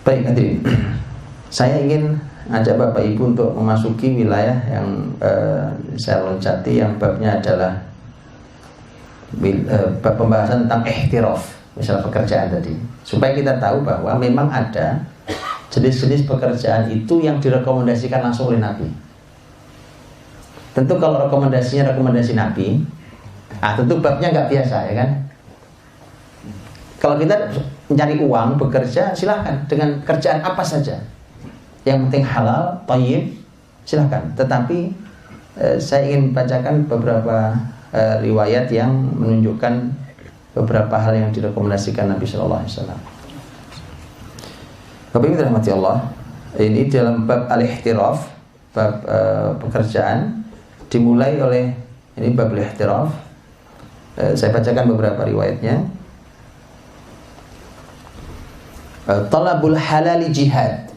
Baik, hadirin. Saya ingin ajak Bapak Ibu untuk memasuki wilayah yang saya loncati, yang babnya adalah bab pembahasan tentang ihtiraf, misalnya pekerjaan tadi, supaya kita tahu bahwa memang ada jenis-jenis pekerjaan itu yang direkomendasikan langsung oleh Nabi. Tentu kalau rekomendasinya rekomendasi Nabi, tentu babnya nggak biasa, ya kan? Kalau kita mencari uang, bekerja, silahkan dengan kerjaan apa saja. Yang penting halal, thayyib, silahkan. Tetapi saya ingin bacakan beberapa riwayat yang menunjukkan beberapa hal yang direkomendasikan Nabi Sallallahu Alaihi Wasallam. Bapak Ibu dirahmati Allah, ini dalam bab al-ihtiraf, bab pekerjaan, dimulai oleh ini bab al-ihtiraf. Saya bacakan beberapa riwayatnya. Talabul halali jihad,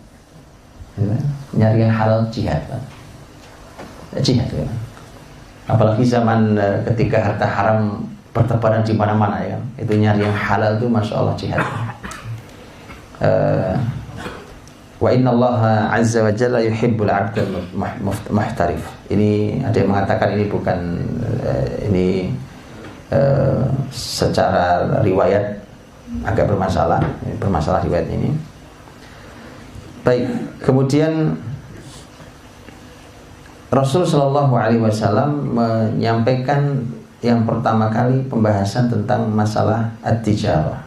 nyari yang halal jihad, jihad ya. Apalagi zaman ketika harta haram bertebaran di mana-mana, ya, itu nyari yang halal itu masya Allah jihad. Wa inna Allah azza wa jalla yuhibbul abdal muhtarif. Ini ada yang mengatakan ini bukan secara riwayat agak bermasalah riwayat ini. Baik, kemudian Rasul Shallallahu Alaihi Wasallam menyampaikan yang pertama kali pembahasan tentang masalah at-tijarah,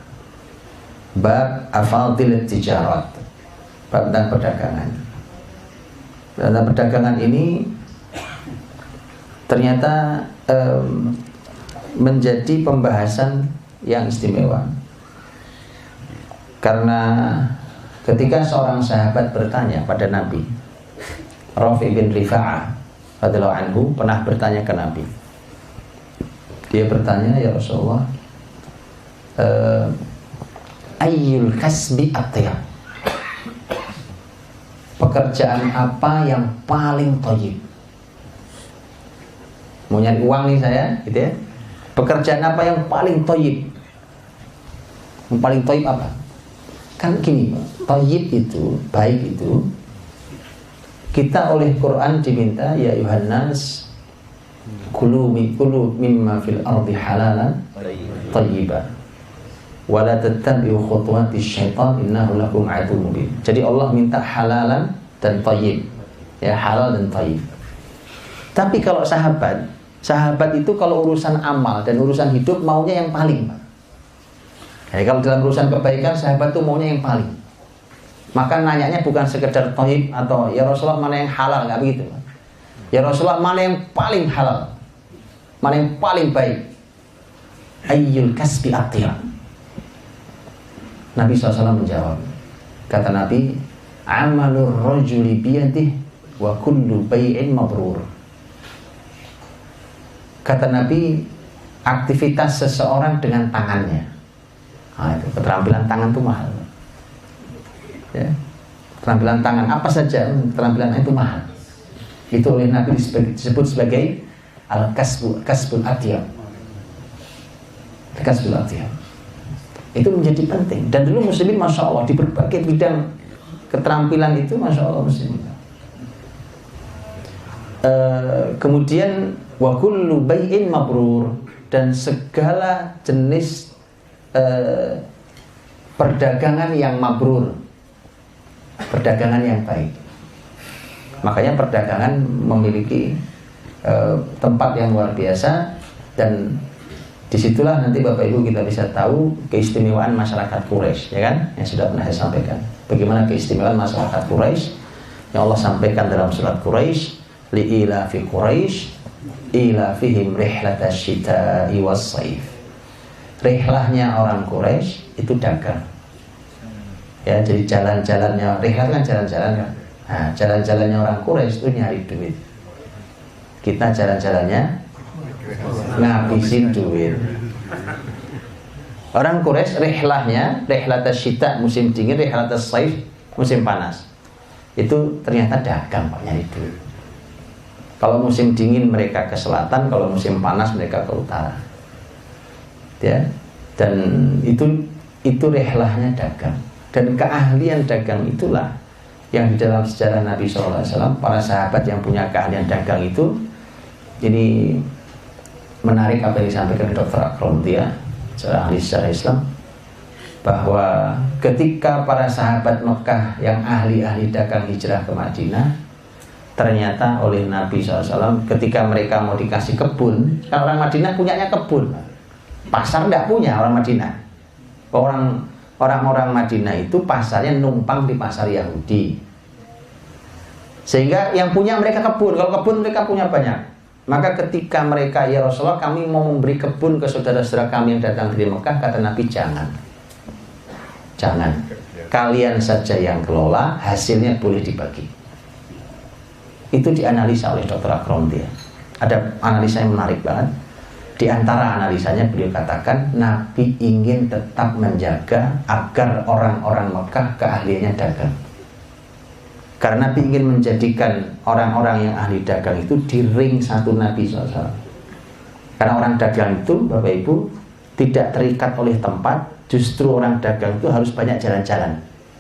bab afadil at-tijarat, bab tentang perdagangan. Dan perdagangan ini ternyata menjadi pembahasan yang istimewa. Karena ketika seorang sahabat bertanya pada Nabi, Rafi bin Rifa'ah radhiyallahu anhu pernah bertanya ke Nabi. Dia bertanya, ya Rasulullah, ayyul kasbi atyab, pekerjaan apa yang paling thayyib? Mau nyari uang nih saya, gitu ya. Pekerjaan apa yang paling thayyib? Yang paling thayyib apa? Kan gini, thayyib itu, baik itu, kita oleh Quran diminta, ya Yuhannas, kulu mimma fil ardi halalan thayyiban wa la tattabi'u khutuwatis syaitan innahu lakum aduwwun mubin. Jadi Allah minta halalan dan thayyib, ya, halal dan thayyib. Tapi kalau sahabat itu kalau urusan amal dan urusan hidup maunya yang paling, Pak. Jadi kalau dalam urusan kebaikan sahabat itu maunya yang paling. Maka nanyanya bukan sekedar thayyib atau ya Rasulullah mana yang halal, enggak begitu. Ya Rasulullah mana yang paling halal, mana yang paling baik. Ayyul kasbi atyab. Nabi SAW menjawab. Kata Nabi, amalur rajuli biyadihi wa kullu bai'in mabrur. Kata Nabi, aktivitas seseorang dengan tangannya. Itu keterampilan tangan itu mahal, ya. Keterampilan tangan apa saja, keterampilan itu mahal. Itu oleh Nabi disebut sebagai al-kasbul atyab. Kasbul atyab itu menjadi penting. Dan dulu muslimin masya Allah di berbagai bidang keterampilan itu masya Allah muslimin. Kemudian wa kullu bai'in mabrur, dan segala jenis perdagangan yang mabrur, perdagangan yang baik. Makanya perdagangan memiliki tempat yang luar biasa, dan disitulah nanti Bapak Ibu kita bisa tahu keistimewaan masyarakat Quraisy, ya kan? Yang sudah pernah saya sampaikan. Bagaimana keistimewaan masyarakat Quraisy yang Allah sampaikan dalam surat Quraisy, li'ilafi Quraisy ilafihim rihlatash syita'i was-shaif. Rihlahnya orang Quraisy itu dagang, ya. Jadi jalan-jalannya, rihlah kan jalan-jalan kan. Nah, jalan-jalannya orang Quraisy itu nyari duit. Kita jalan-jalannya ngabisin duit. Orang Quraisy rihlahnya, rihlatash syita musim dingin, rihlatash shaif musim panas. Itu ternyata dagang, Pak, nyari duit. Kalau musim dingin mereka ke selatan, kalau musim panas mereka ke utara. Ya, dan itu rihlahnya dagang. Dan keahlian dagang itulah yang di dalam sejarah Nabi SAW, para sahabat yang punya keahlian dagang itu, ini menarik apa yang disampaikan Dr. Akrontia, seorang ahli sejarah Islam, bahwa ketika para sahabat Mekah yang ahli-ahli dagang hijrah ke Madinah, ternyata oleh Nabi SAW ketika mereka mau dikasih kebun, kan orang Madinah punyanya kebun, pasar tidak punya orang Madinah. Orang-orang Madinah itu pasarnya numpang di pasar Yahudi, sehingga yang punya mereka kebun. Kalau kebun mereka punya banyak. Maka ketika mereka, ya Rasulullah, kami mau memberi kebun ke saudara-saudara kami yang datang dari Mekah, kata Nabi, jangan. Kalian saja yang kelola, hasilnya boleh dibagi. Itu dianalisa oleh Dr. Akrontia. Ada analisa yang menarik banget. Di antara analisanya beliau katakan, Nabi ingin tetap menjaga agar orang-orang Mekah keahliannya dagang. Karena Nabi ingin menjadikan orang-orang yang ahli dagang itu di ring satu Nabi SAW. Karena orang dagang itu, Bapak Ibu, tidak terikat oleh tempat. Justru orang dagang itu harus banyak jalan-jalan,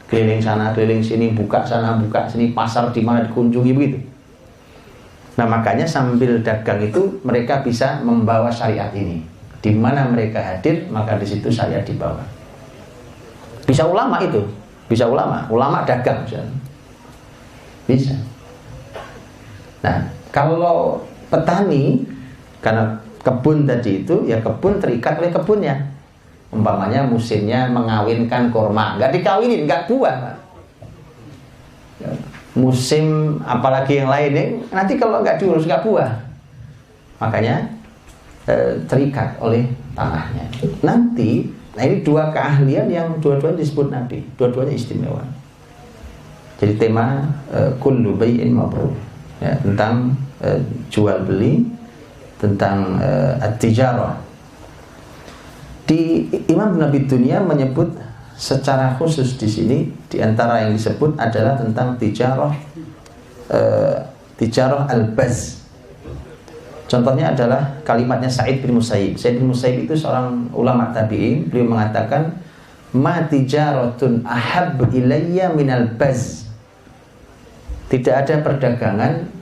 keliling sana, keliling sini, buka sana, buka sini, pasar di mana dikunjungi, begitu. Nah, makanya sambil dagang itu mereka bisa membawa syariat ini. Di mana mereka hadir, maka di situ syariat dibawa. Bisa ulama itu, bisa ulama dagang misalnya. Bisa. Nah, kalau petani, karena kebun tadi itu, ya kebun terikat oleh kebunnya. Umpamanya musimnya mengawinkan kurma, nggak dikawinin, nggak buah. Musim apalagi yang lain, nanti kalau nggak diurus nggak buah. Makanya terikat oleh tanahnya. Nanti, nah ini dua keahlian yang dua-duanya disebut Nabi, dua-duanya istimewa. Jadi tema kullu bai'in mabrur, ya, tentang jual beli, tentang at-tijarah. Di Imam Ibn Abi Dunya menyebut secara khusus di sini, di antara yang disebut adalah tentang tijarah al-baz. Contohnya adalah kalimatnya Sa'id bin Musayyib. Sa'id bin Musayyib itu seorang ulama tabi'in. Beliau mengatakan, ma tijaratun ahab ilayya minal baz. Tidak ada perdagangan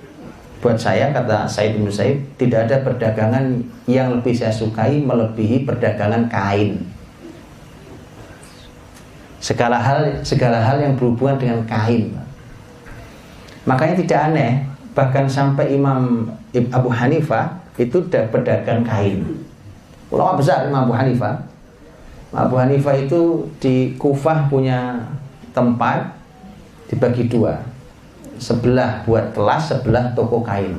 buat saya, kata Sa'id bin Musayyib, tidak ada perdagangan yang lebih saya sukai melebihi perdagangan kain. Segala hal yang berhubungan dengan kain. Makanya tidak aneh, bahkan sampai Imam Abu Hanifah itu berdagang kain. Ulama besar Imam Abu Hanifah. Abu Hanifah itu di Kufah punya tempat dibagi dua. Sebelah buat kelas, sebelah toko kain.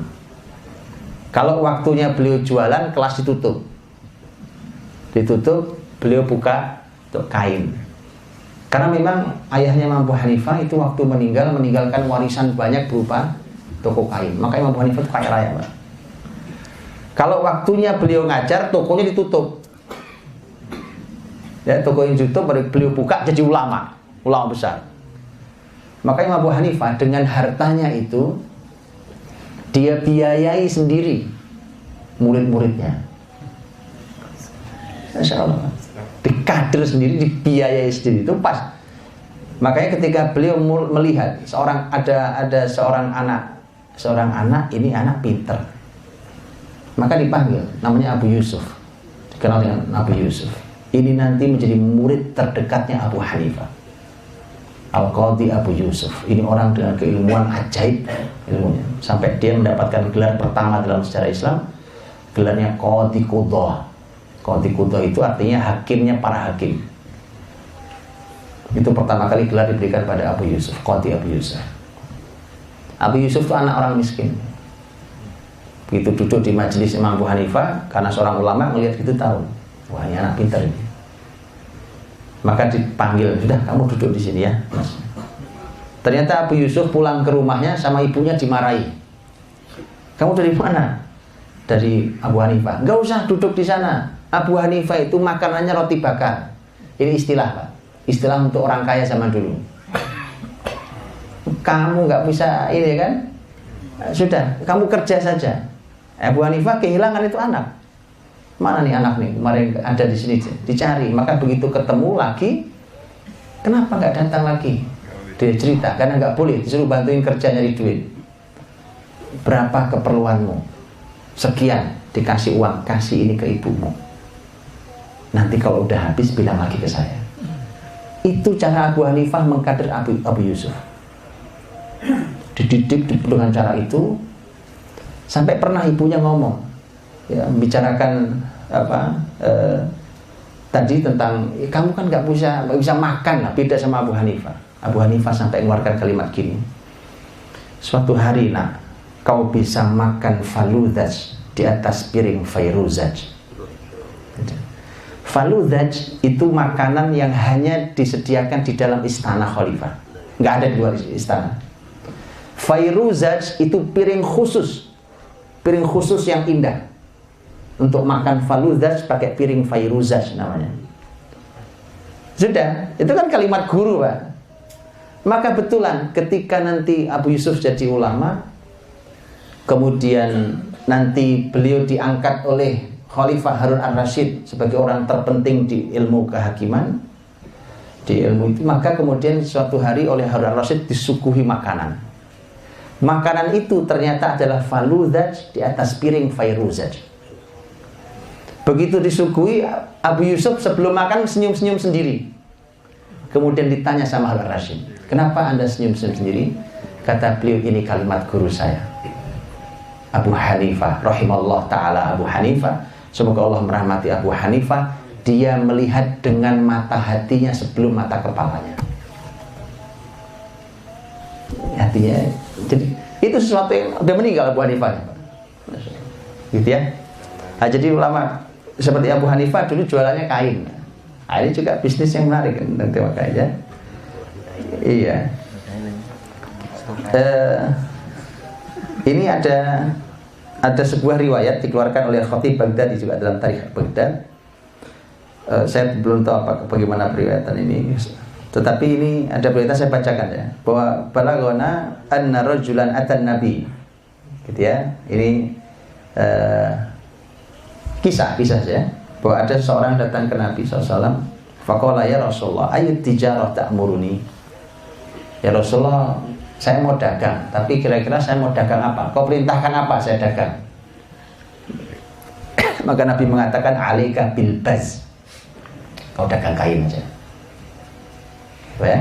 Kalau waktunya beliau jualan, kelas ditutup. Beliau buka untuk kain. Karena memang ayahnya Imam Abu Hanifah itu waktu meninggalkan warisan banyak berupa toko kain. Maka Imam Abu Hanifah itu kaya raya, Pak. Kalau waktunya beliau ngajar, tokonya ditutup. Ya, tokonya ditutup, baru beliau buka jadi ulama besar. Maka Imam Abu Hanifah dengan hartanya itu dia biayai sendiri murid-muridnya. Masya Allah, dikader sendiri, dibiayai sendiri, itu pas. Makanya ketika beliau melihat ada seorang anak ini anak pinter, maka dipanggil, namanya Abu Yusuf, dikenal dengan Abu Yusuf. Ini nanti menjadi murid terdekatnya Abu Hanifah, Al-Qadhi Abu Yusuf. Ini orang dengan keilmuan ajaib ilmunya, sampai dia mendapatkan gelar pertama dalam sejarah Islam, gelarnya Qadhi Qudah. Qadhi Qudah itu artinya hakimnya para hakim. Itu pertama kali gelar diberikan pada Abu Yusuf, Qadhi Abu Yusuf. Abu Yusuf itu anak orang miskin. Begitu duduk di majelis Imam Abu Hanifah, karena seorang ulama melihat gitu tahu, wah ini anak pintar ini. Maka dipanggil, sudah kamu duduk di sini ya, Mas. Ternyata Abu Yusuf pulang ke rumahnya sama ibunya dimarahi. Kamu dari mana? Dari Abu Hanifah. Enggak usah duduk di sana. Abu Hanifah itu makanannya roti bakar. Ini istilah, Pak. Istilah untuk orang kaya zaman dulu. Kamu nggak bisa ini kan? Sudah, kamu kerja saja. Abu Hanifah kehilangan itu anak. Mana nih anak nih? Kemarin ada di sini, dicari. Maka begitu ketemu lagi, Kenapa nggak datang lagi? Dia cerita, karena nggak boleh, disuruh bantuin kerja nyari duit. Berapa keperluanmu? Sekian, dikasih uang, kasih ini ke ibumu. Nanti kalau udah habis bilang lagi ke saya. Itu cara Abu Hanifah mengkader Abu Yusuf. Dididik dengan cara itu, sampai pernah ibunya ngomong, ya, membicarakan tadi tentang kamu kan nggak bisa makan lah, beda sama Abu Hanifah. Abu Hanifah sampai mengeluarkan kalimat gini, suatu hari nak, kau bisa makan faludaj di atas piring fairuzaj. Faludaj itu makanan yang hanya disediakan di dalam istana khalifah, nggak ada di luar istana. Fairuzaj itu piring khusus yang indah. Untuk makan faludaj pakai piring fairuzaj namanya. Sudah, itu kan kalimat guru, Pak. Maka betulan ketika nanti Abu Yusuf jadi ulama, kemudian nanti beliau diangkat oleh Khalifah Harun ar-Rasyid sebagai orang terpenting di ilmu kehakiman, di ilmu itu, maka kemudian suatu hari oleh Harun ar-Rasyid disuguhi makanan. Makanan itu ternyata adalah faludaj di atas piring fairuzaj. Begitu disuguhi, Abu Yusuf sebelum makan senyum-senyum sendiri. Kemudian ditanya sama Harun ar-Rasyid, kenapa Anda senyum-senyum sendiri? Kata beliau, ini kalimat guru saya, Abu Hanifah rahimallahu ta'ala Abu Hanifah, semoga Allah merahmati Abu Hanifah, dia melihat dengan mata hatinya sebelum mata kepalanya. Hatinya, jadi itu sesuatu yang udah meninggal Abu Hanifah, gitu ya. Nah, jadi ulama seperti Abu Hanifah dulu jualannya kain. Nah, ini juga bisnis yang menarik kan, nanti makanya. Iya. Ini ada sebuah riwayat dikeluarkan oleh Khatib Baghdadi juga dalam Tarikh Baghdad. Saya belum tahu bagaimana periwayatan ini, tetapi ini ada berita, saya bacakan ya, bahwa balagona anna rajulan atan nabi, gitu ya. Ini kisah ya, bahwa ada seorang datang ke Nabi SAW. Faqala ya Rasulullah, ayyut tijarah ta'muruni. Ya Rasulullah, saya mau dagang, tapi kira-kira saya mau dagang apa? Kau perintahkan apa saya dagang? Maka Nabi mengatakan, alaika bil baz. Kau dagang kain aja. Ya?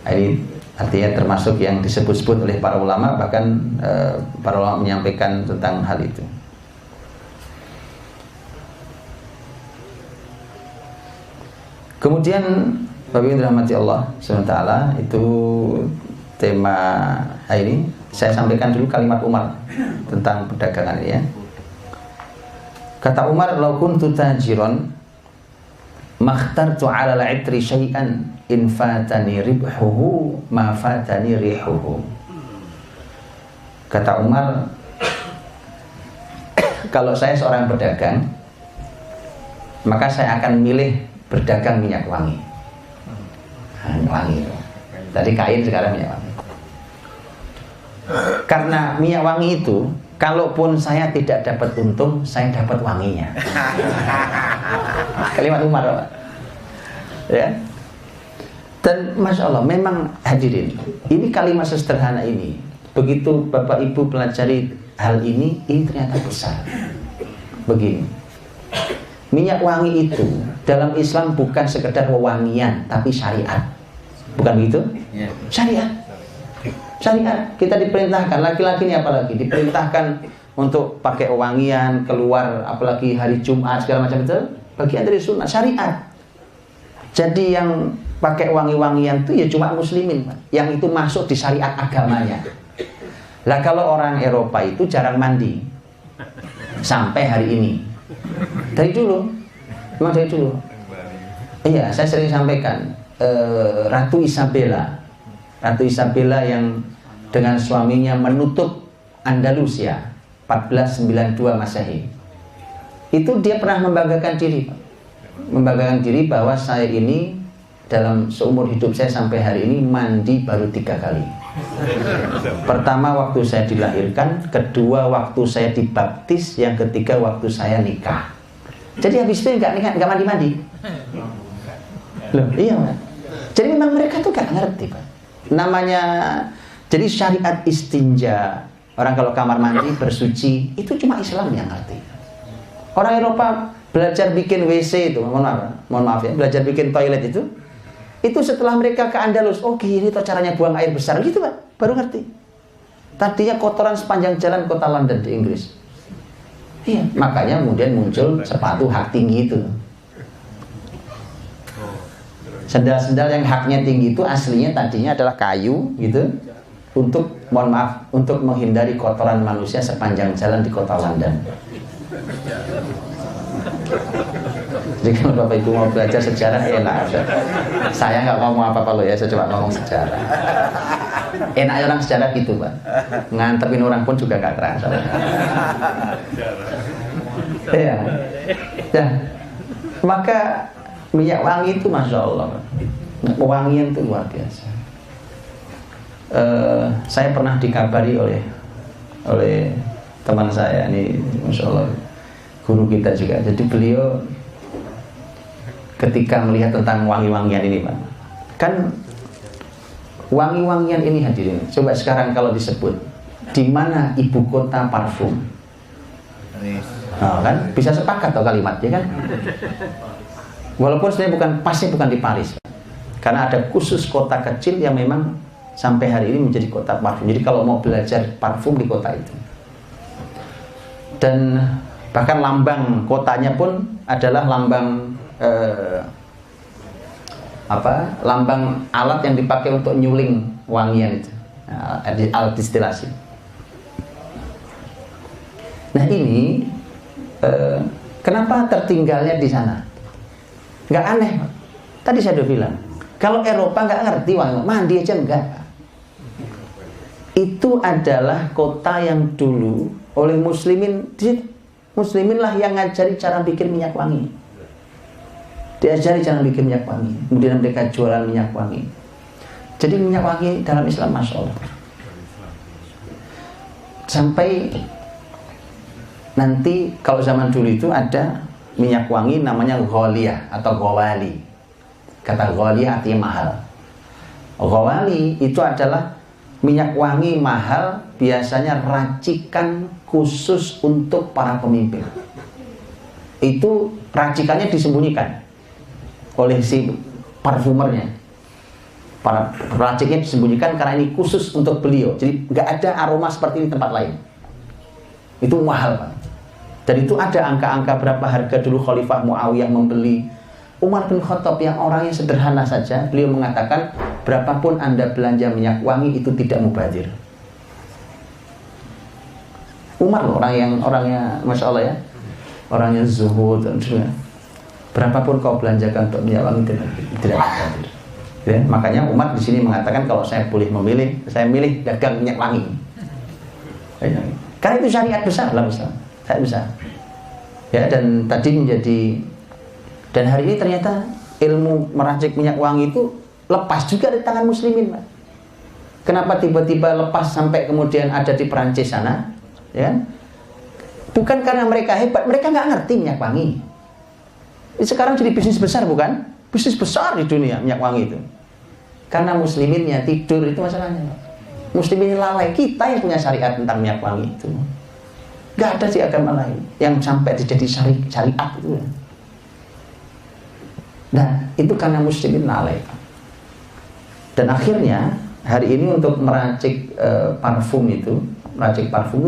Ini artinya termasuk yang disebut-sebut oleh para ulama, bahkan para ulama menyampaikan tentang hal itu. Kemudian Bapak Ibu dirahmati Allah SWT, itu tema ini saya sampaikan dulu kalimat Umar tentang perdagangan ini ya. Kata Umar, "Lau kuntu tajiran makhtartu 'ala al-'itri syai'an in fatani ribhuhu ma fatani rihuhu." Kata Umar, kalau saya seorang pedagang, maka saya akan milih berdagang minyak wangi. Wangi. Tadi kain, sekarang minyak wangi. Karena minyak wangi itu, kalaupun saya tidak dapat untung, saya dapat wanginya. Kalimat Umar, Pak. Ya. Dan Masya Allah, memang hadirin, ini kalimat sederhana ini, begitu Bapak Ibu pelajari hal ini ternyata besar. Begini, minyak wangi itu dalam Islam bukan sekedar wewangian, tapi syariat. Bukan begitu? Syariat. Syariat. Kita diperintahkan, laki-laki ini apalagi diperintahkan untuk pakai wewangian, keluar apalagi hari Jumat segala macam, itu bagian dari sunnah syariat. Jadi yang pakai wangi-wangian itu ya cuma muslimin, Pak, yang itu masuk di syariat agamanya. Lah kalau orang Eropa itu jarang mandi sampai hari ini. Dari dulu, memang dari dulu. Iya, saya sering sampaikan, Ratu Isabella yang dengan suaminya menutup Andalusia 1492 Masehi. Itu dia pernah membanggakan diri bahwa saya ini dalam seumur hidup saya sampai hari ini mandi baru 3 kali. Pertama waktu saya dilahirkan, kedua waktu saya dibaptis, yang ketiga waktu saya nikah. Jadi habis itu nggak mandi-mandi. Loh, iya, Pak. Jadi memang mereka tuh gak ngerti, Pak. Namanya, jadi syariat istinja, orang kalau kamar mandi bersuci, itu cuma Islam yang ngerti. Orang Eropa belajar bikin WC itu, mohon maaf ya, belajar bikin toilet itu setelah mereka ke Andalus, oh gini tuh caranya buang air besar, gitu Pak, baru ngerti. Tadinya kotoran sepanjang jalan kota London di Inggris. Iya, makanya kemudian muncul sepatu hak tinggi itu. Sendal-sendal yang haknya tinggi itu aslinya tadinya adalah kayu gitu, untuk, mohon maaf, untuk menghindari kotoran manusia sepanjang jalan di kota London. Jadi kalau Bapak Ibu mau belajar sejarah enak. Saya nggak ngomong apa-apa loh ya, saya cuma ngomong sejarah. Enak orang sejarah gitu Pak. Ngantepin orang pun juga gak terasa. Ya. Nah, maka minyak wangi itu Masya Allah, wangian itu luar biasa. Saya pernah dikabari oleh teman saya ini, Masya Allah, guru kita juga. Jadi beliau ketika melihat tentang wangi-wangian ini Pak, kan wangi-wangian ini hadirin, coba sekarang kalau disebut di mana ibu kota parfum, nah, kan bisa sepakat toh kalimatnya kan. Walaupun sebenarnya pasti bukan di Paris, karena ada khusus kota kecil yang memang sampai hari ini menjadi kota parfum. Jadi kalau mau belajar parfum di kota itu, dan bahkan lambang kotanya pun adalah lambang lambang alat yang dipakai untuk nyuling wangian itu, alat distilasi. Nah ini kenapa tertinggalnya di sana? Nggak aneh, Pak. Tadi saya udah bilang, kalau Eropa nggak ngerti wangi, mandi aja enggak. Itu adalah kota yang dulu oleh muslimin lah yang ngajari cara bikin minyak wangi. Diajari cara bikin minyak wangi, kemudian mereka jualan minyak wangi. Jadi minyak wangi dalam Islam Masya Allah, sampai nanti kalau zaman dulu itu ada minyak wangi namanya ghaliyah atau ghawali. Kata ghaliyah artinya mahal. Ghawali itu adalah minyak wangi mahal, biasanya racikan khusus untuk para pemimpin. Itu racikannya disembunyikan oleh si parfumernya. Para raciknya disembunyikan karena ini khusus untuk beliau. Jadi nggak ada aroma seperti ini di tempat lain. Itu mahal Pak. Dan itu ada angka-angka berapa harga dulu Khalifah Muawiyah membeli. Umar bin Khattab yang orangnya sederhana saja, beliau mengatakan berapapun Anda belanja minyak wangi itu tidak mubazir. Umar loh, orangnya Masya Allah ya, orangnya zuhud dan sebagainya. Berapapun kau belanjakan untuk minyak wangi tidak mubazir. Ya, makanya Umar di sini mengatakan kalau saya boleh memilih, saya milih dagang minyak wangi. Karena itu syariat besar dalam Islam. Saya bisa. Ya, dan tadi dan hari ini ternyata ilmu meracik minyak wangi itu lepas juga di tangan muslimin, Pak. Kenapa tiba-tiba lepas sampai kemudian ada di Perancis sana? Ya. Bukan karena mereka hebat, mereka nggak ngerti minyak wangi. Sekarang jadi bisnis besar bukan? Bisnis besar di dunia minyak wangi itu. Karena musliminnya tidur itu masalahnya. Muslimin lalai, kita yang punya syariat tentang minyak wangi itu. Gak ada di agama lain yang sampai jadi syariat itu. Nah, itu karena muslimin lalai. Dan akhirnya hari ini untuk meracik parfum itu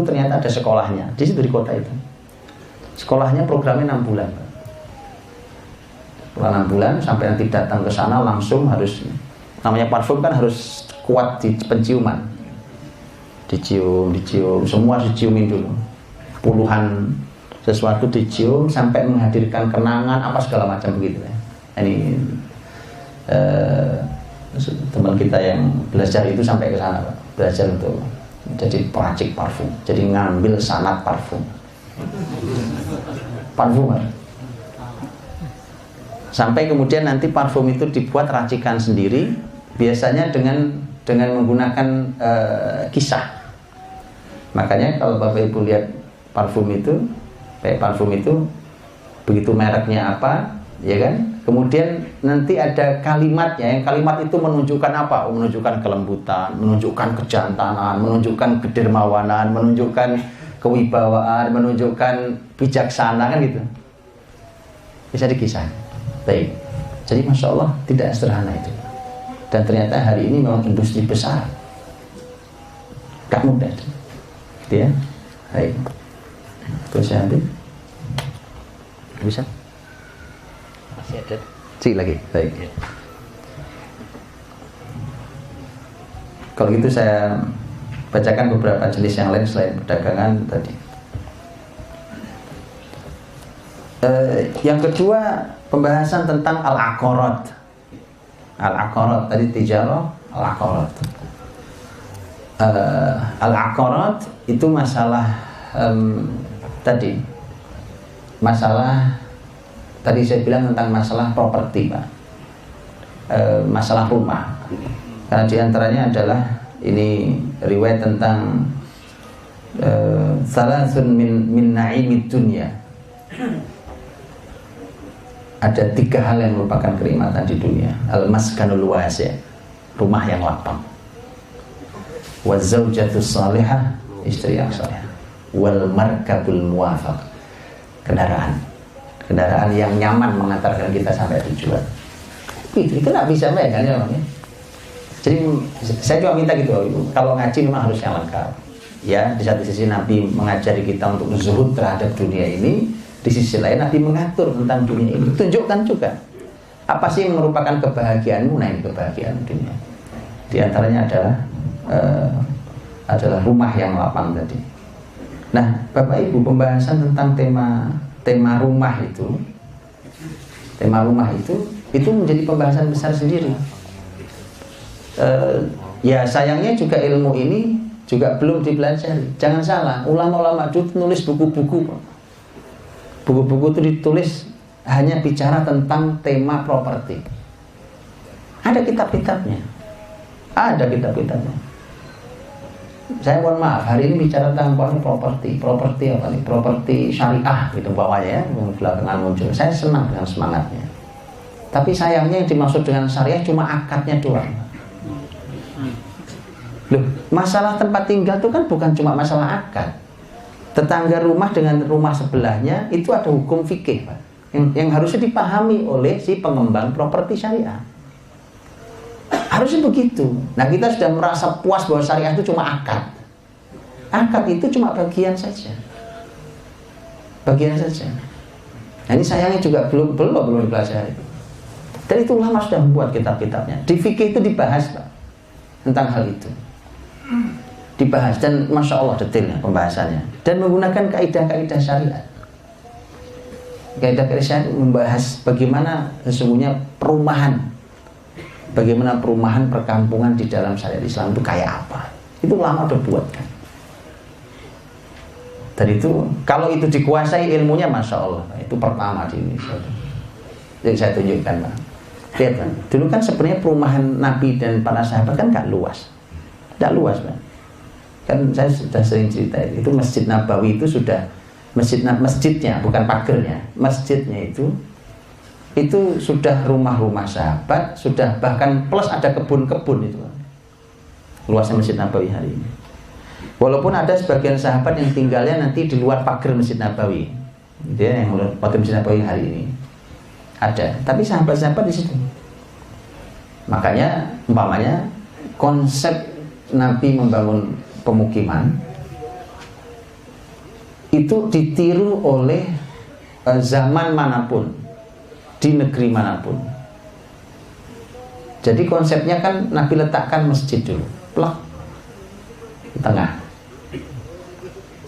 ternyata ada sekolahnya di situ di kota itu. Sekolahnya programnya 6 bulan. Setelah 6 bulan sampai nanti datang ke sana langsung harus, namanya parfum kan harus kuat di penciuman. Dicium, semua diciumin dulu. Puluhan sesuatu dicium sampai menghadirkan kenangan apa segala macam begitu ya. Ini teman kita yang belajar itu sampai ke sana Pak, belajar untuk jadi peracik parfum, jadi ngambil sanat parfum. Sampai kemudian nanti parfum itu dibuat racikan sendiri, biasanya dengan menggunakan kisah. Makanya kalau Bapak Ibu lihat parfum itu begitu mereknya apa, ya kan? Kemudian nanti ada kalimatnya, yang kalimat itu menunjukkan apa? Menunjukkan kelembutan, menunjukkan kejantanan, menunjukkan kedermawanan, menunjukkan kewibawaan, menunjukkan bijaksana, kan gitu. Bisa dikisah. Baik. Jadi Masya Allah tidak sederhana itu. Dan ternyata hari ini memang industri besar. Gak mudah. Gitu ya. Baik. Terus saya ambil. Bisa? Masih ada. Cik lagi. Baik. Kalau gitu saya bacakan beberapa jenis yang lain selain perdagangan tadi. Yang kedua, pembahasan tentang al-aqarat. Al-aqarat tadi tijarah, al-aqarat. Al-aqarat itu masalah tadi. Masalah tadi saya bilang tentang masalah properti, Pak. Masalah rumah. Karena diantaranya adalah ini riwayat tentang salasun min na'imid dunya. Ada 3 hal yang merupakan kenikmatan di dunia. Al-maskanul wasi', rumah yang lapang. Wa zaujatus salihah, istri yang salihah. Wal markabul muwafaq, kendaraan yang nyaman mengantarkan kita sampai tujuan. Itu nggak bisa kan ya, Bang? Jadi saya cuma minta gitu, kalau ngaji memang harus yang lengkap. Ya, di satu sisi Nabi mengajari kita untuk zuhud terhadap dunia ini, di sisi lain Nabi mengatur tentang dunia ini. Tunjukkan juga apa sih yang merupakan kebahagiaanmu. Nah, ini kebahagiaan dunia. Di antaranya adalah rumah yang lapang tadi. Nah, Bapak Ibu, pembahasan tentang tema rumah itu menjadi pembahasan besar sendiri. Ya sayangnya juga ilmu ini juga belum dipelajari. Jangan salah, ulama-ulama itu nulis buku-buku. Buku-buku itu ditulis hanya bicara tentang tema properti. Ada kitab-kitabnya. Saya mohon maaf, hari ini bicara tentang properti apa nih? Properti syariah gitu bawahnya, yang belakangan muncul. Saya senang dengan semangatnya. Tapi sayangnya yang dimaksud dengan syariah cuma akadnya doang. Loh, masalah tempat tinggal itu kan bukan cuma masalah akad. Tetangga rumah dengan rumah sebelahnya itu ada hukum fikih, Pak, yang harusnya dipahami oleh si pengembang properti syariah. Harusnya begitu. Nah, kita sudah merasa puas bahwa syariah itu cuma akad. Akad itu cuma bagian saja. Nah, ini sayangnya juga belum dipelajari. Dan itu ulama sudah membuat kitab-kitabnya. Di fikih itu dibahas, Pak, tentang hal itu. Dibahas dan Masya Allah detailnya pembahasannya. Dan menggunakan kaidah-kaidah syariat. Kaidah-kaidah syariat membahas bagaimana sesungguhnya bagaimana perumahan perkampungan di dalam syariat Islam itu kayak apa. Itu ulama udah buat kan. Dan itu kalau itu dikuasai ilmunya Masya Allah, itu pertama di Indonesia. Jadi saya tunjukkan, Pak. Lihat, Pak. Dulu kan sebenarnya perumahan Nabi dan para sahabat kan gak luas. Tidak luas, Pak. Kan saya sudah sering cerita itu Masjid Nabawi itu sudah masjidnya, bukan pagernya. Masjidnya itu sudah rumah-rumah sahabat, sudah bahkan plus ada kebun-kebun itu. Luasnya Masjid Nabawi hari ini. Walaupun ada sebagian sahabat yang tinggalnya nanti di luar pagar Masjid Nabawi. Dia yang luar pagar Masjid Nabawi hari ini. Ada, tapi sahabat-sahabat di situ. Makanya umpamanya konsep Nabi membangun pemukiman itu ditiru oleh zaman manapun, di negeri manapun. Jadi konsepnya kan Nabi letakkan masjid dulu, plak di tengah.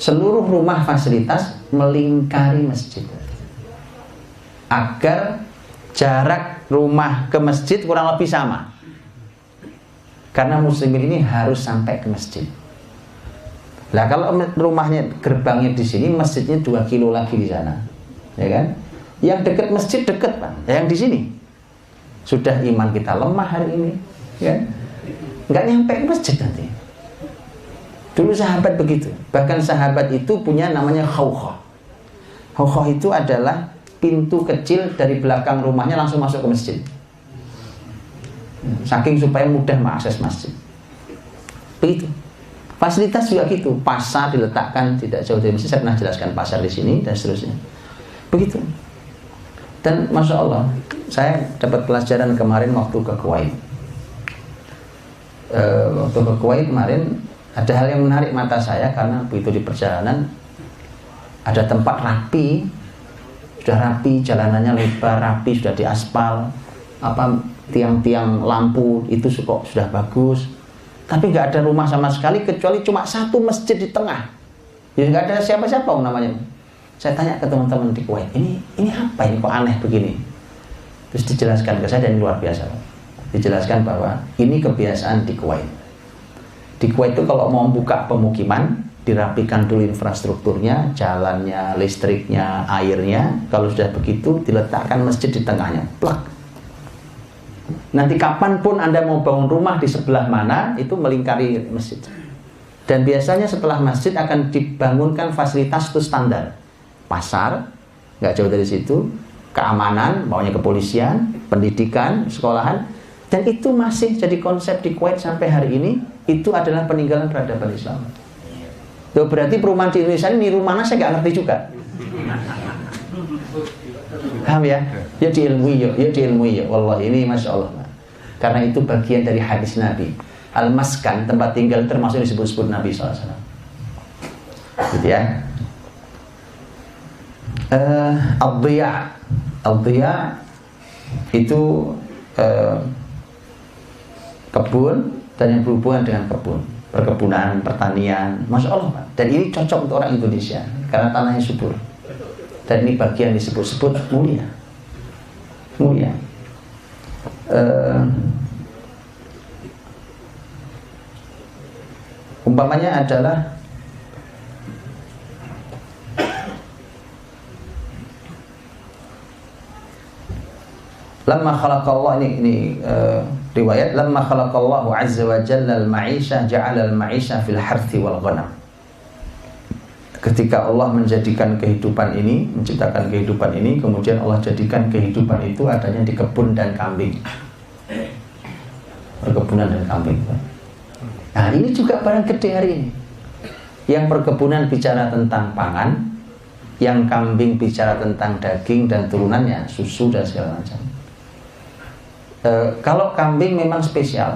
Seluruh rumah fasilitas melingkari masjid agar jarak rumah ke masjid kurang lebih sama. Karena muslimin ini harus sampai ke masjid. Lah kalau rumahnya gerbangnya di sini, masjidnya 2 kilo lagi di sana, ya kan? Yang dekat masjid dekat, Pak. Yang di sini sudah iman kita lemah hari ini, ya? Nggak nyampe ke masjid nanti. Dulu sahabat begitu. Bahkan sahabat itu punya namanya khawkhah. Khawkhah itu adalah pintu kecil dari belakang rumahnya langsung masuk ke masjid. Saking supaya mudah mengakses masjid. Begitu. Fasilitas juga gitu. Pasar diletakkan tidak jauh dari masjid. Saya pernah jelaskan pasar di sini dan seterusnya. Begitu. Dan masya Allah, saya dapat pelajaran kemarin waktu ke Kuwait. Waktu ke Kuwait kemarin ada hal yang menarik mata saya karena begitu di perjalanan ada tempat rapi, sudah rapi, jalanannya lebar, rapi, sudah diaspal, tiang-tiang lampu itu sudah bagus, tapi nggak ada rumah sama sekali kecuali cuma satu masjid di tengah. Jadi nggak ada siapa-siapa namanya. Saya tanya ke teman-teman di Kuwait, ini apa ini kok aneh begini? Terus dijelaskan ke saya dan luar biasa. Dijelaskan bahwa ini kebiasaan di Kuwait. Di Kuwait itu kalau mau buka pemukiman, dirapikan dulu infrastrukturnya, jalannya, listriknya, airnya. Kalau sudah begitu, diletakkan masjid di tengahnya. Plak. Nanti kapanpun Anda mau bangun rumah di sebelah mana, itu melingkari masjid. Dan biasanya setelah masjid akan dibangunkan fasilitas itu standar. Pasar, nggak jauh dari situ, keamanan, maunya kepolisian, pendidikan, sekolahan. Dan itu masih jadi konsep di Kuwait sampai hari ini. Itu adalah peninggalan peradaban Islam. Loh, berarti perumahan di Indonesia ini niru mana saya nggak ngerti juga. Paham ya? Ya diilmui ya. Wallahi ini masya Allah. Karena itu bagian dari hadis Nabi. Al-maskan, tempat tinggal termasuk disebut-sebut Nabi SAW. Gitu ya. Al-Dhiya itu kebun dan yang berhubungan dengan kebun, perkebunan, pertanian, masya Allah Pak. Dan ini cocok untuk orang Indonesia karena tanahnya subur. Dan ini bagian disebut-sebut mulia. Umpamanya adalah lamma khalaqallah ini riwayat lamma khalaqallahu azza wa jalla al-ma'isha ja'ala al-ma'isha fil harthi wal ghanam. Ketika Allah menjadikan kehidupan ini, menciptakan kehidupan ini, kemudian Allah jadikan kehidupan itu adanya di kebun dan kambing. Perkebunan dan kambing. Nah, ini juga barang gede hari ini. Yang perkebunan bicara tentang pangan, yang kambing bicara tentang daging dan turunannya, susu dan segala macam. Kalau kambing memang spesial.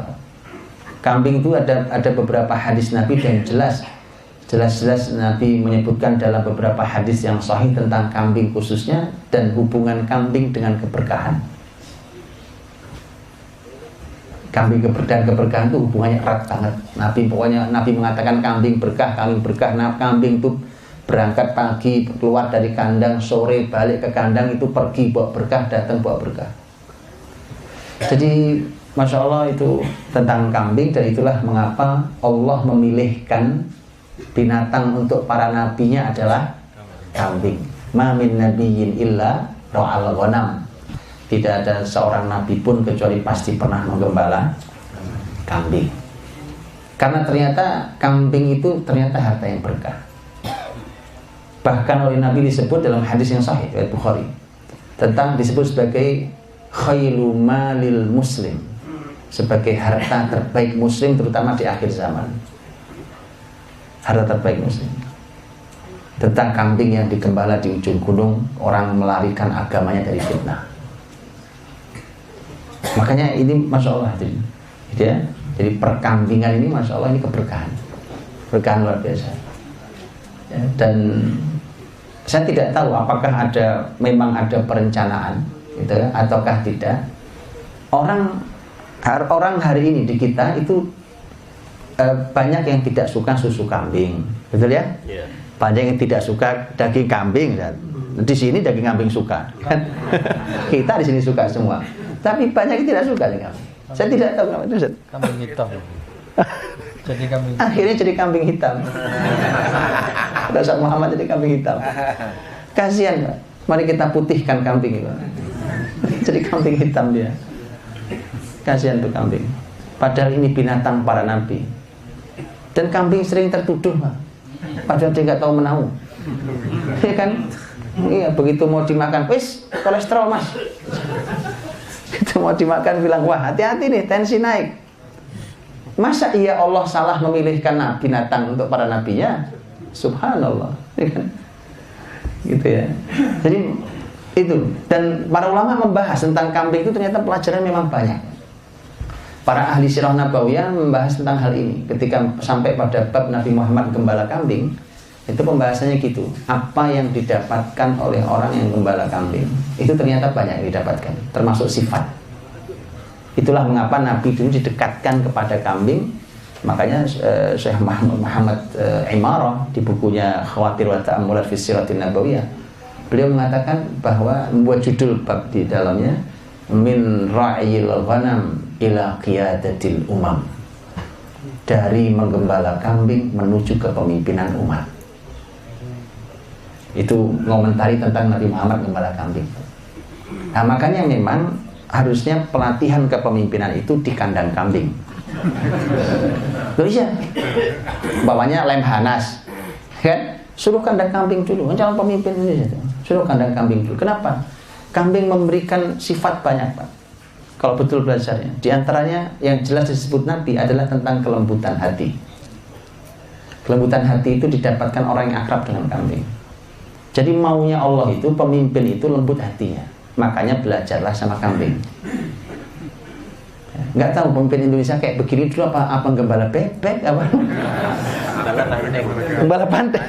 Kambing itu ada beberapa hadis Nabi dan jelas Nabi menyebutkan dalam beberapa hadis yang sahih tentang kambing khususnya dan hubungan kambing dengan keberkahan. Kambing dan keberkahan itu hubungannya erat banget. Nabi mengatakan kambing berkah. Nah, kambing itu berangkat pagi, keluar dari kandang, sore balik ke kandang, itu pergi bawa berkah, datang bawa berkah. Jadi masya Allah itu tentang kambing, dan itulah mengapa Allah memilihkan binatang untuk para nabinya adalah kambing. Ma min nabiyyin illa ra'al ghanam. Tidak ada seorang nabi pun kecuali pasti pernah menggembala kambing. Karena ternyata kambing itu ternyata harta yang berkah. Bahkan oleh Nabi disebut dalam hadis yang sahih riwayat Bukhari tentang disebut sebagai khairu malil muslim, sebagai harta terbaik muslim terutama di akhir zaman. Harta terbaik muslim. Tentang kambing yang digembala di ujung gunung, orang melarikan agamanya dari fitnah. Makanya ini masya Allah gitu ya. Jadi perkambingan ini masya Allah ini keberkahan luar biasa ya, dan saya tidak tahu apakah memang ada perencanaan gitu, ataukah tidak. Orang hari ini di kita itu banyak yang tidak suka susu kambing, betul ya? Yeah. Banyak yang tidak suka daging kambing. Di sini daging kambing suka kan? Kita di sini suka semua. Tapi banyak yang tidak suka dengan kambing. Saya tidak tahu kenapa itu. Kambing hitam. Jadi kambing hitam. Akhirnya jadi kambing hitam. Rasul Muhammad jadi kambing hitam. Kasihan Pak. Mari kita putihkan kambing itu. Jadi kambing hitam dia. Kasihan tuh kambing. Padahal ini binatang para nabi. Dan kambing sering tertuduh Pak. Padahal dia nggak tahu menahu. Ya kan? Iya, begitu mau dimakan, wis kolesterol mas. Itu mau dimakan bilang, wah hati-hati nih, tensi naik. Masa iya Allah salah memilihkan binatang untuk para nabinya? Subhanallah, gitu ya. Jadi itu, dan para ulama membahas tentang kambing itu ternyata pelajaran memang banyak. Para ahli sirah nabawiyah membahas tentang hal ini. Ketika sampai pada bab Nabi Muhammad gembala kambing, itu pembahasannya gitu. Apa yang didapatkan oleh orang yang gembala kambing, itu ternyata banyak yang didapatkan, termasuk sifat. Itulah mengapa Nabi dulu didekatkan kepada kambing. Makanya Syekh Muhammad Imarah di bukunya Khawatir wa Ta'ammulat fi Siratin Nabawiyah, beliau mengatakan bahwa membuat judul bab di dalamnya, min ra'yil ghanam ila qiyadatil umam, dari menggembala kambing menuju kepemimpinan umat. Itu ngomentari tentang Nabi Muhammad gembala kambing. Nah, makanya memang harusnya pelatihan kepemimpinan itu di kandang kambing. Loh iya, bawanya Lemhanas, kan? Suruh kandang kambing dulu, calon pemimpin ini, suruh kandang kambing dulu. Kenapa? Kambing memberikan sifat banyak, Pak. Kalau betul belajarnya, di antaranya yang jelas disebut Nabi adalah tentang kelembutan hati. Kelembutan hati itu didapatkan orang yang akrab dengan kambing. Jadi maunya Allah itu pemimpin itu lembut hatinya. Makanya belajarlah sama kambing. Nggak tahu pemimpin Indonesia kayak begini dulu apa gembala bebek apa? Gembala pantai.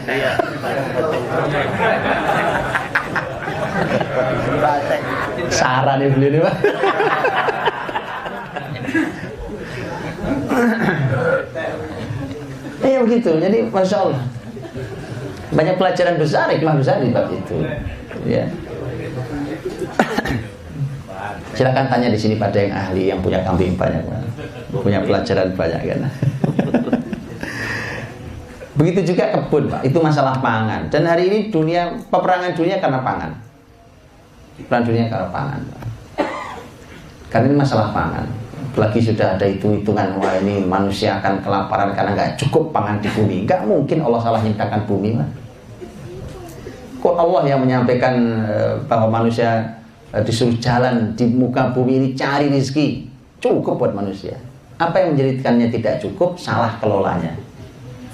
Saran nih beli nih Pak. Iya begitu. Jadi masya Allah banyak pelajaran besar, hikmah besar di bab itu. Ya. Silakan tanya di sini pada yang ahli, yang punya kambing banyak, punya pelajaran banyak kan. Begitu juga kebun, Pak. Itu masalah pangan. Dan hari ini peperangan dunia karena pangan. Perang dunia karena pangan, Pak. Karena ini masalah pangan. Apalagi sudah ada hitung-hitungan, wah ini manusia akan kelaparan karena nggak cukup pangan di bumi. Nggak mungkin Allah salah nyiptakan bumi, Pak. Kok Allah yang menyampaikan bahwa manusia disuruh jalan di muka bumi ini cari rezeki, cukup buat manusia. Apa yang menjadikannya tidak cukup? Salah kelolanya,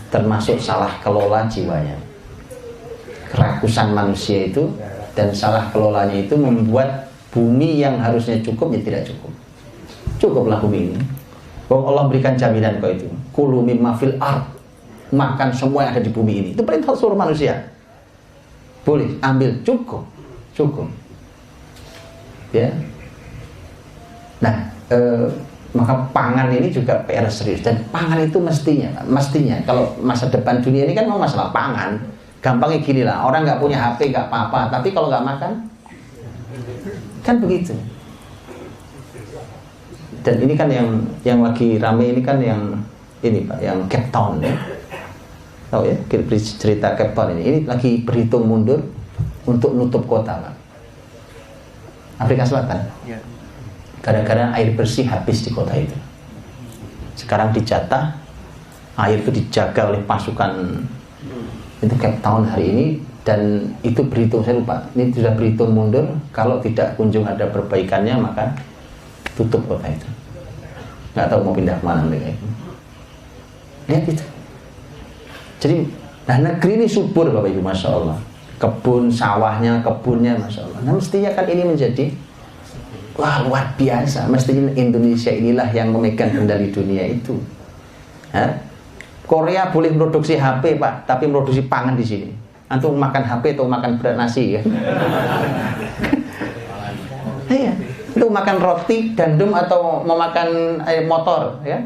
termasuk salah kelola jiwanya. Kerakusan manusia itu dan salah kelolanya itu membuat bumi yang harusnya cukup ya tidak cukup. Cukuplah bumi ini. Allah berikan jaminan kau itu. Kulu mimma fil ard, makan semua yang ada di bumi ini. Itu perintah seluruh manusia. Boleh ambil, cukup. Ya. Nah, maka pangan ini juga PR serius, dan pangan itu mestinya kalau masa depan dunia ini kan mau masalah pangan. Gampangnya gini lah, orang nggak punya HP nggak apa-apa, tapi kalau nggak makan kan begitu. Dan ini kan yang lagi rame ini kan yang ini Pak, yang Cape Town ya. Tahu ya, cerita Cape Town ini lagi berhitung mundur untuk nutup kota, Pak. Afrika Selatan. Gara-gara air bersih habis di kota itu. Sekarang dijatah, air itu dijaga oleh pasukan itu Cape Town hari ini, dan itu berhitung, saya lupa, ini sudah berhitung mundur, kalau tidak kunjung ada perbaikannya maka tutup kota itu. Nggak tahu mau pindah kemana mereka itu. Lihat itu. Jadi, negeri ini subur Bapak Ibu, Masya Allah. Kebun, sawahnya, kebunnya, Masya Allah. Nah mestinya kan ini menjadi wah luar biasa. Mestinya Indonesia inilah yang memegang kendali dunia itu. Korea boleh produksi HP Pak, tapi produksi pangan di sini. Antum makan HP atau makan berat nasi kan? Iya, itu makan roti, gandum atau mau makan motor ya?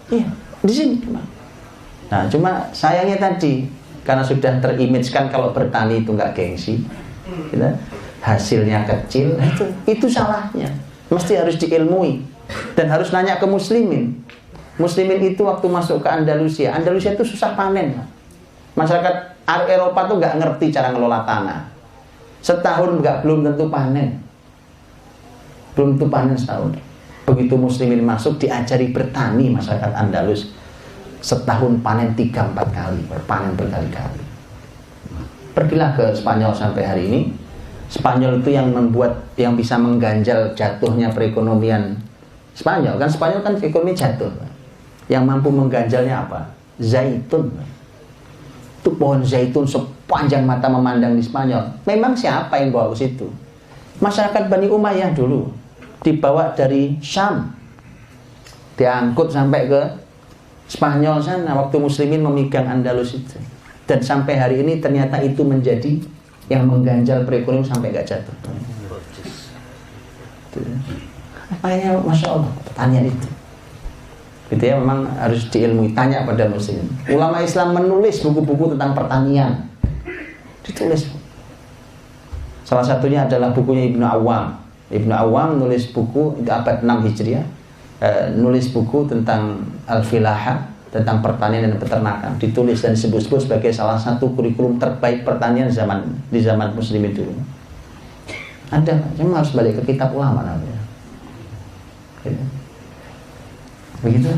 Iya, di sini. Nah cuma sayangnya tadi, karena sudah terimage-kan kalau bertani itu nggak gengsi, gitu, hasilnya kecil, itu salahnya. Mesti harus diilmui dan harus nanya ke muslimin. Muslimin itu waktu masuk ke Andalusia itu susah panen. Masyarakat Eropa tuh nggak ngerti cara ngelola tanah. Setahun belum tentu panen. Belum tentu panen setahun. Begitu muslimin masuk diajari bertani masyarakat Andalus. Setahun panen 3-4 kali, berpanen berkali-kali. Pergilah ke Spanyol sampai hari ini. Spanyol itu yang bisa mengganjal jatuhnya perekonomian Spanyol. Kan Spanyol kan ekonomi jatuh. Yang mampu mengganjalnya apa? Zaitun. Itu pohon zaitun sepanjang mata memandang di Spanyol. Memang siapa yang bawa ke situ? Masyarakat Bani Umayyah dulu. Dibawa dari Syam. Diangkut sampai ke Spanyol sana waktu muslimin memegang Andalus itu. Dan sampai hari ini ternyata itu menjadi yang mengganjal perekonomian sampai gak jatuh. Makanya Masya Allah pertanyaan itu. Gitu ya, memang harus diilmui. Tanya pada muslim. Ulama Islam menulis buku-buku tentang pertanian. Ditulis. Salah satunya adalah bukunya Ibnu Awam. Ibnu Awam nulis buku itu abad 6 Hijriah. Nulis buku tentang Al-Filaha, tentang pertanian dan peternakan. Ditulis dan disebut-sebut sebagai salah satu kurikulum terbaik pertanian di zaman muslimin dulu. Ada, cuma harus balik ke kitab ulama namanya. Begitu.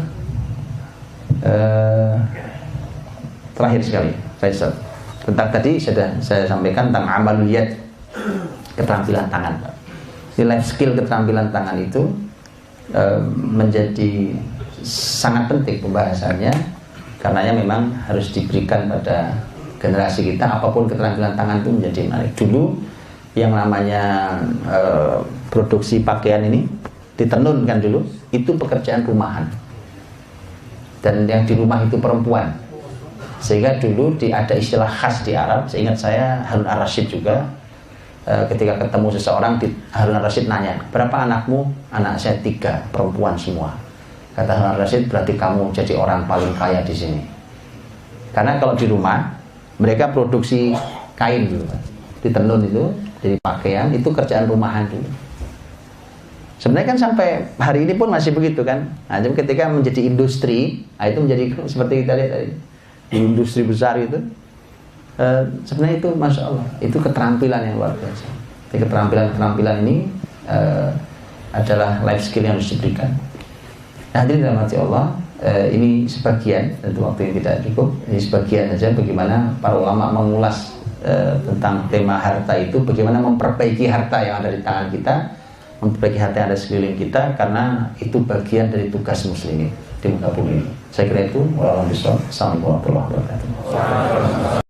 Terakhir sekali, Faisal. Tentang tadi sudah saya sampaikan tentang amaliyat, keterampilan tangan. Di life skill keterampilan tangan itu menjadi sangat penting pembahasannya, karenanya memang harus diberikan pada generasi kita. Apapun keterampilan tangan itu menjadi menarik. Dulu yang namanya produksi pakaian ini ditenun kan dulu, itu pekerjaan rumahan, dan yang di rumah itu perempuan. Sehingga dulu ada istilah khas di Arab. Seingat saya Harun Ar-Rasyid juga ketika ketemu seseorang, Harun Ar-Rasyid nanya, berapa anakmu? Anak saya 3, perempuan semua. Kata Harun Ar-Rasyid, berarti kamu jadi orang paling kaya di sini. Karena kalau di rumah mereka produksi kain dulu, ditenun itu jadi pakaian, itu kerjaan rumahan dulu. Sebenarnya kan sampai hari ini pun masih begitu kan. Nah, ketika menjadi industri, nah itu menjadi seperti kita lihat tadi, industri besar itu, sebenarnya itu Masya Allah, itu keterampilan yang luar biasa. Jadi keterampilan ini adalah life skill yang harus diberikan. Nah, hadirin dirahmati Allah, ini sebagian, tentu waktu yang tidak cukup, ini sebagian saja bagaimana para ulama mengulas tentang tema harta itu, bagaimana memperbaiki harta yang ada di tangan kita, memperbaiki harta yang ada di sekeliling kita, karena itu bagian dari tugas muslimin di muka bumi ini. Saya kira itu. Wassalamualaikum warahmatullahi wabarakatuh.